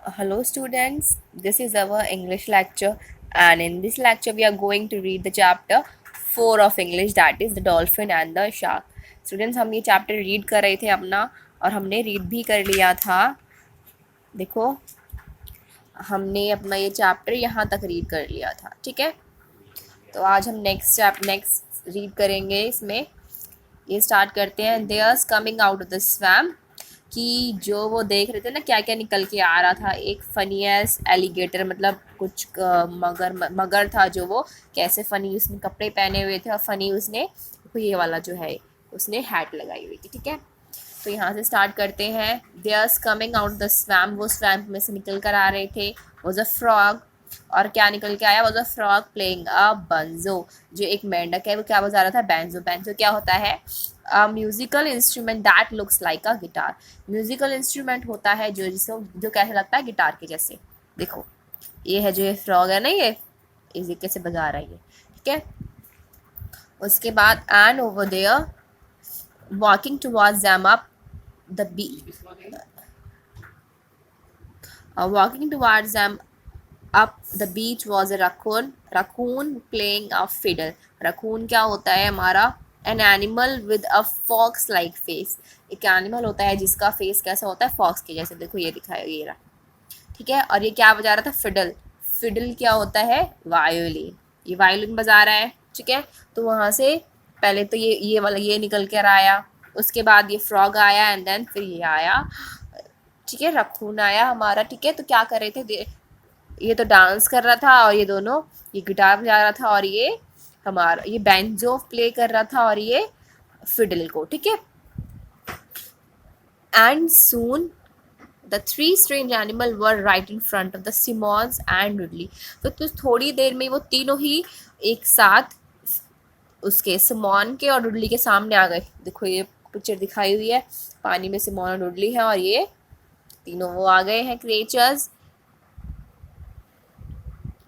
Hello students, this is our English lecture, and in this lecture we are going to read the chapter 4 of English, that is the dolphin and the shark. Students, हम ये chapter read कर रहे थे अपना, और हमने read भी कर लिया था. देखो, हमने अपना ये chapter यहाँ तक read कर लिया था. ठीक है, तो आज हम next read करेंगे. इसमें ये स्टार्ट करते हैं. There's coming out of the swamp, कि जो वो देख रहे थे ना क्या क्या निकल के आ रहा था. एक फनीएस एलिगेटर, मतलब कुछ मगर था, जो वो कैसे फ़नी, उसने कपड़े पहने हुए थे और फ़नी उसने ये वाला जो है उसने हैट लगाई हुई थी. ठीक है, तो यहाँ से स्टार्ट करते हैं. There's coming out the swamp, वो स्वैम्प में से निकल कर आ रहे थे. वॉज अ फ्रॉग, और क्या निकल के आया? Was a frog playing a banjo, जो एक मेंढक है वो क्या बजा रहा था? बैंजो. बैंजो क्या होता है? Musical instrument that looks like a guitar. Musical instrument होता है जो कैसे लगता है? गिटार के जैसे. देखो, ये है जो ये फ्रॉग है ना, ये इसे कैसे बजा रहा है ये. ठीक है, उसके बाद and over there walking towards them up the beach, walking towards them up the beach was a raccoon playing a fiddle. raccoon क्या होता है हमारा? an animal with a fox like face. एक एनिमल होता है जिसका फेस कैसा होता है? फॉक्स के जैसे. देखो ये दिखाया, ये रहा. ठीक है, और ये क्या बजा रहा था? फिडल. फिडल क्या होता है? वायोलिन. ये वायोलिन बजा रहा है. ठीक है, तो वहाँ से पहले तो ये वाला ये निकल कर आया, उसके बाद ये फ्रॉग आया, एंड देन फिर ये आया. ठीक है, रखून आया हमारा. ठीक है, तो क्या कर रहे थे? ये तो डांस कर रहा था, और ये दोनों, ये गिटार बजा रहा था, और ये हमारा ये बैंजो प्ले कर रहा था, और ये फिडल को. ठीक है, and soon the three strange animal were right in front of the Simmons and Rudley. तो थोड़ी देर में वो तीनों ही एक साथ उसके सिमॉन के और रुडली के सामने आ गए. देखो ये पिक्चर दिखाई हुई है, पानी में सिमॉन और रुडली है, और ये तीनों वो आ गए हैं creatures.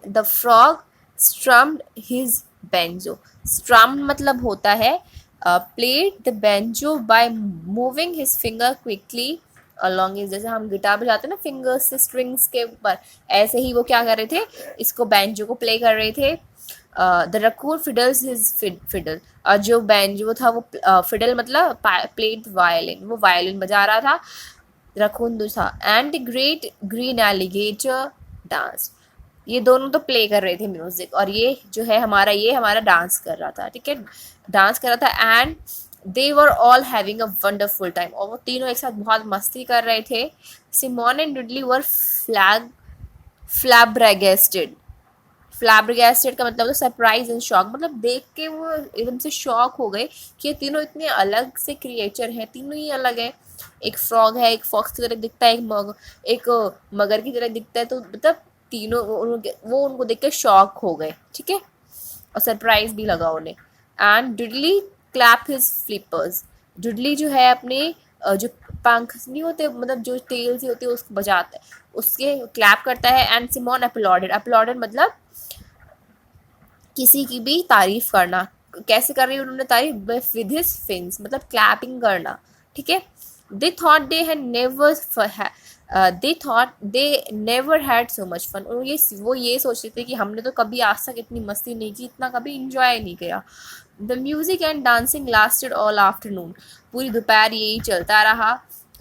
The frog strummed his banjo. Strummed मतलब होता है played the banjo by moving his finger quickly along his. जैसे हम गिटार बजाते हैं ना फिंगर्स से स्ट्रिंग्स के ऊपर, ऐसे ही वो क्या कर रहे थे? इसको बेंजो को प्ले कर रहे थे. The raccoon fiddles his fiddle, और जो बेंजो था वो फिडल मतलब प्लेड वायलिन, वो वायलिन बजा रहा था. रकून दूसरा. And the great green alligator dance. ये दोनों तो प्ले कर रहे थे म्यूजिक, और ये जो है हमारा, ये हमारा डांस कर रहा था. ठीक है, डांस कर रहा था. And they were all having a wonderful time, और वो तीनों एक साथ बहुत मस्ती कर रहे थे. सिमोन एंड डुडली वर फ्लैब्रेगेस्टेड. फ्लैब्रेगेस्टेड का मतलब तो सरप्राइज एंड शॉक, मतलब देख के वो एकदम से शॉक हो गए कि ये तीनों इतने अलग से क्रिएचर हैं. तीनों ही अलग है. एक फ्रॉग है, एक फॉक्स की तरह दिखता है, एक मगर की तरह दिखता है. तो मतलब तीनों वो उनको देख के शॉक हो गए. ठीक है, और सरप्राइज भी लगा उन्हें. And Dudley clap his flippers. Dudley जो है अपने जो पंख नहीं होते, मतलब जो टेल से होते हैं उसको बजाता है, उसके क्लैप करता है. And Simone uploaded. अपलॉडेड मतलब किसी की भी तारीफ करना. कैसे कर रही है उन्होंने तारीफ? विद हिज फिन्स, मतलब क्लैपिंग करना. ठीक है, they thought they had never they never had so much fun. वो ये सोच रहे थे कि हमने तो कभी आज तक इतनी मस्ती नहीं की, इतना कभी इंजॉय नहीं किया. The music and dancing lasted all afternoon. पूरी दोपहर यही चलता रहा.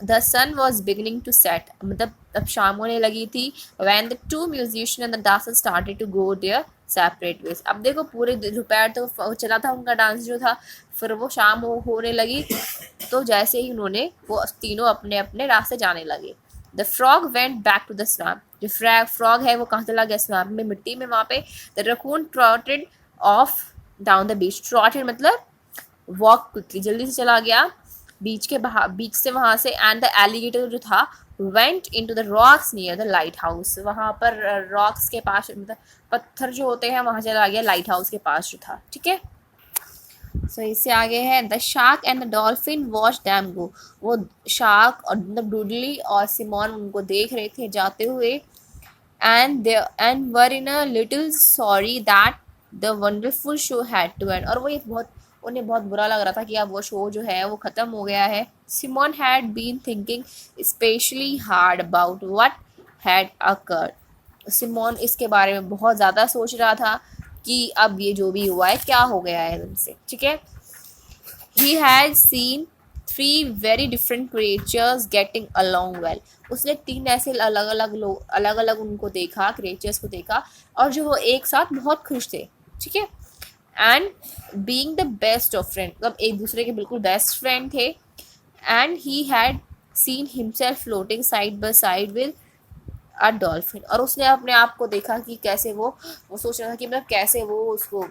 The sun was beginning to set, मतलब अब शाम होने लगी थी. When the two musician and the dancer started to go their separate ways. अब देखो पूरे दोपहर तो चला था उनका डांस जो था, फिर वो शाम होने लगी, तो जैसे ही उन्होंने वो तीनों अपने अपने रास्ते जाने लगे. The frog went back to the swamp. जो फ्रॉग है वो कहाँ चला गया? स्वैम्प में, मिट्टी में वहाँ पे. The raccoon trotted off down the beach. Trotted मतलब वॉक क्विकली, जल्दी से चला गया बीच के बीच से वहाँ से. एंड द एलिगेटर जो था went into the rocks near the lighthouse. वहाँ पर रॉक्स के पास, मतलब पत्थर जो होते हैं, वहाँ चला गया लाइट हाउस के पास जो था. ठीक है, सो इससे आगे है the shark and the dolphin watch them go. वो शार्क और मतलब डुडली और सिमोन उनको देख रहे थे जाते हुए. And were in a little sorry that the wonderful show had to end. और वो ये बहुत, उन्हें बहुत बुरा लग रहा था कि अब वो शो जो है वो ख़त्म हो गया है. Simon had been thinking specially hard about what had occurred. Simon इसके बारे में बहुत ज़्यादा सोच रहा था कि अब ये जो भी हुआ है क्या हो गया है उनसे, ठीक है. He had seen three very different creatures getting along well. उसने तीन ऐसे अलग अलग लोग अलग अलग उनको देखा, क्रिएचर्स को देखा, और जो वो एक साथ बहुत खुश थे, ठीक है. And being the best of friend, मतलब एक दूसरे के बिल्कुल बेस्ट फ्रेंड थे. And he had seen himself floating side by side with a dolphin, और उसने अपने आप को देखा कि कैसे वो सोच रहा था कि मतलब कैसे वो उसको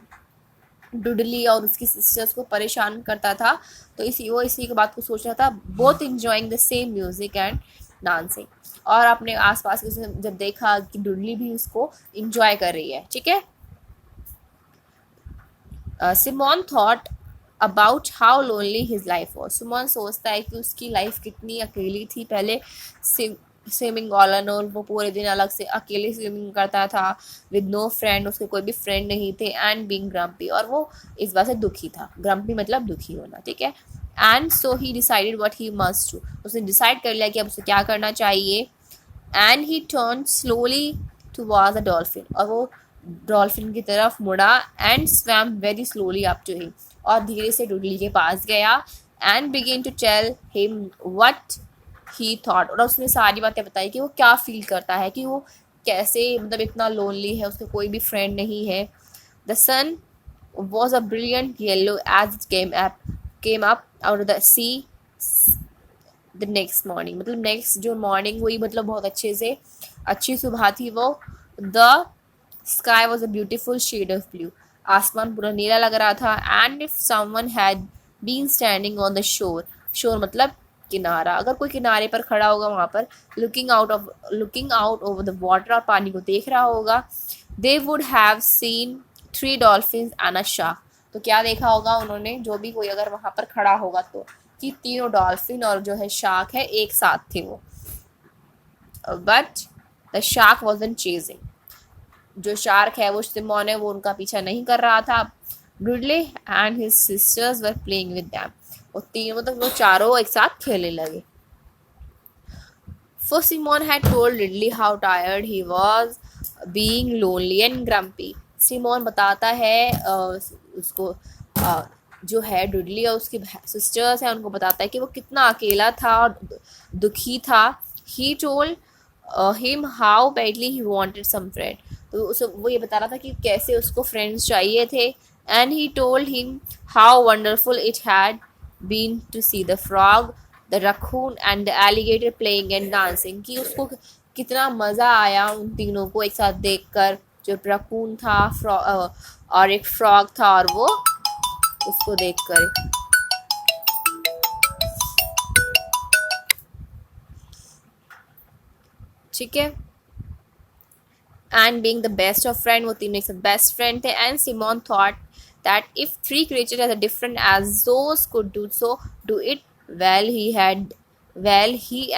डुडली और उसकी सिस्टर्स को परेशान करता था. तो इसी की बात को सोच रहा था. Both enjoying the same music and dancing, और अपने आसपास के जब देखा कि डुडली भी उसको इंजॉय कर रही है, ठीक है. Simon thought about how lonely his life was. Simon सोचता है कि उसकी लाइफ कितनी अकेली थी. पहले स्विमिंग ऑल एंड ऑल, वो पूरे दिन अलग से अकेले स्विमिंग करता था विद नो फ्रेंड, उसके कोई भी फ्रेंड नहीं थे. एंड बीइंग ग्रम्पी, और वो इस बात से दुखी था. ग्रम्पी मतलब दुखी होना, ठीक है. And so he decided what he must do. उसने डिसाइड कर लिया कि अब उसे क्या करना चाहिए. And he turn slowly towards the dolphin, और वो डॉल्फिन की तरफ मुड़ा. And swam very slowly up to him, और धीरे से डुडली के पास गया. And begin to tell him what he thought, और उसने सारी बातें बताई कि वो क्या फील करता है, कि वो कैसे मतलब इतना लोनली है, उसके कोई भी फ्रेंड नहीं है. The sun was a brilliant yellow as it came up out of the sea the next morning, मतलब नेक्स्ट जो मॉर्निंग हुई, मतलब बहुत अच्छी सुबह थी वो. The sky was a beautiful shade of blue, आसमान पूरा नीला लग रहा था. And if someone had been standing on the shore, shore मतलब किनारा, अगर कोई किनारे पर खड़ा होगा वहाँ पर, looking out over the water, और पानी को देख रहा होगा, they would have seen 3 dolphins and a shark. तो क्या देखा होगा उन्होंने, जो भी कोई अगर वहाँ पर खड़ा होगा तो, कि 3 डॉल्फिन और जो है शार्क है एक साथ थे वो. But the shark wasn't chasing, जो शार्क है वो सिमोन है, वो उनका पीछा नहीं कर रहा था. Dudley and his sisters were playing with them, और तीनों मतलब वो चारों एक साथ खेलने लगे. For Simon had told Ridley how tired he was being lonely and grumpy. Simon बताता है उसको जो है डुडली और उसकी सिस्टर्स हैं उनको बताता है कि वो कितना अकेला था और दुखी था. He told him how badly he wanted some friend. तो उसे वो ये बता रहा था कि कैसे उसको फ्रेंड्स चाहिए थे. And he told him how wonderful it had been to see the frog, the raccoon and the alligator playing and dancing, कि उसको कितना मज़ा आया उन तीनों को एक साथ देखकर, जो रकून था और एक फ्रॉग था, और वो उसको देखकर. ठीक है. And being the best of friend, वो तीनों एक साथ बेस्ट फ्रेंड थे. And Simon thought that if 3 creatures as different as those could do it well, he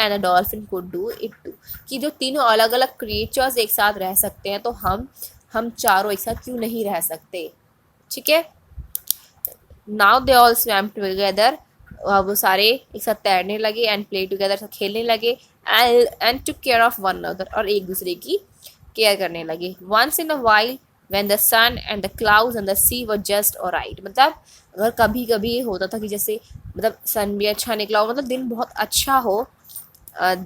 and a dolphin could do it too. कि जो तीनों अलग अलग क्रिएचर्स एक साथ रह सकते हैं, तो हम चारों एक साथ क्यों नहीं रह सकते, ठीक है. Now they all swum together, वो सारे एक साथ तैरने लगे. एंड प्ले टुगेदर, खेलने लगे. And took care of one another, और एक दूसरे की केयर करने लगे. Once in a while when the sun and the clouds and the sea were just alright, मतलब अगर कभी कभी होता था कि जैसे मतलब सन भी अच्छा निकला हो, मतलब दिन बहुत अच्छा हो,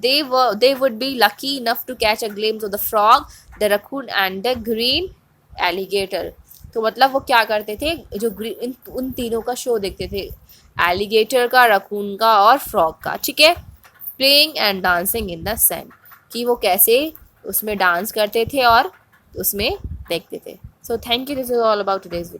they would be lucky enough to catch a glimpse of the frog, the raccoon and the green alligator. तो मतलब वो क्या करते थे, जो उन तीनों का शो देखते थे, एलिगेटर का, रकून का और फ्रॉग का, ठीक है. Playing and dancing in the sun, कि वो कैसे उसमें डांस करते थे और उसमें देखते थे. So thank you. This is all about today's video.